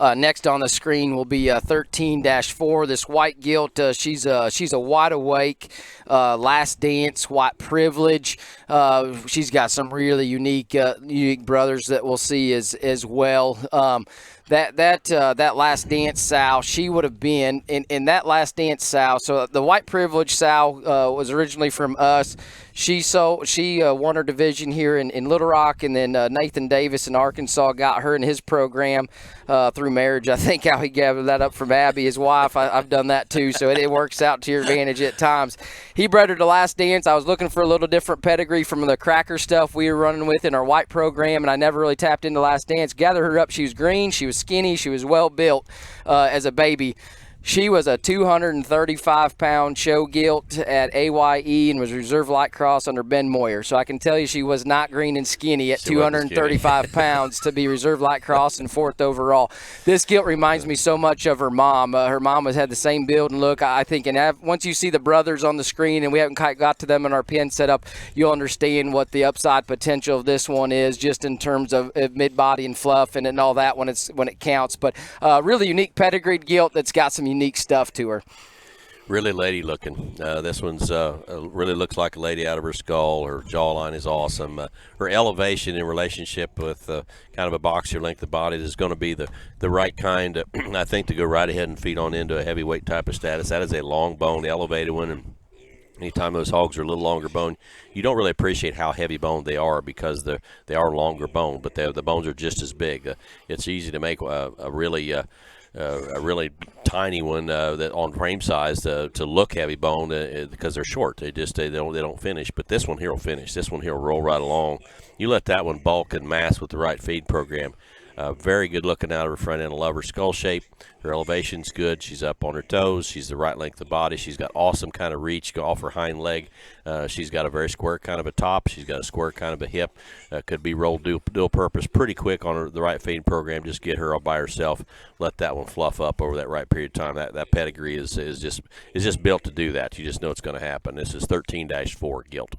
Next on the screen will be 13-4. This white gilt, she's a wide awake, last dance, white privilege. She's got some really unique brothers that we'll see as well. That last dance sow, she would have been in that last dance sow. So the white privilege sow was originally from us. She won her division here in Little Rock, and then Nathan Davis in Arkansas got her in his program through marriage. I think how he gathered that up from Abby, his wife. I've done that too, so it works out to your advantage at times. He bred her to last dance. I was looking for a little different pedigree from the cracker stuff we were running with in our white program, and I never really tapped into last dance. Gathered her up. She was green. She was skinny. She was well built as a baby. She was a 235-pound show gilt at AYE and was reserve light cross under Ben Moyer. So I can tell you she was not green and skinny at 235 pounds to be reserve light cross and 4th overall. This gilt reminds me so much of her mom. Her mom has had the same build and look, I think. And once you see the brothers on the screen, and we haven't quite got to them in our pen setup, you'll understand what the upside potential of this one is, just in terms of mid-body and fluff and all that when it counts. But really unique pedigreed gilt that's got some unique stuff to her. Really lady looking. This one's really looks like a lady out of her skull. Her jawline is awesome. Her elevation in relationship with kind of a boxer length of body is going to be the right kind, I think, to go right ahead and feed on into a heavyweight type of status. That is a long bone, elevated one, and anytime those hogs are a little longer bone, you don't really appreciate how heavy boned they are because they are longer bone, but the bones are just as big. It's easy to make a really tiny one that on frame size to look heavy boned because they're short. They don't finish. But this one here will finish. This one here will roll right along. You let that one bulk and mass with the right feed program. Very good looking out of her front end. I love her skull shape. Her elevation's good. She's up on her toes. She's the right length of body. She's got awesome kind of reach off her hind leg. She's got a very square kind of a top. She's got a square kind of a hip. Could be rolled dual purpose pretty quick on the right feeding program. Just get her all by herself. Let that one fluff up over that right period of time. That pedigree is just built to do that. You just know it's going to happen. This is 13-4 gilt.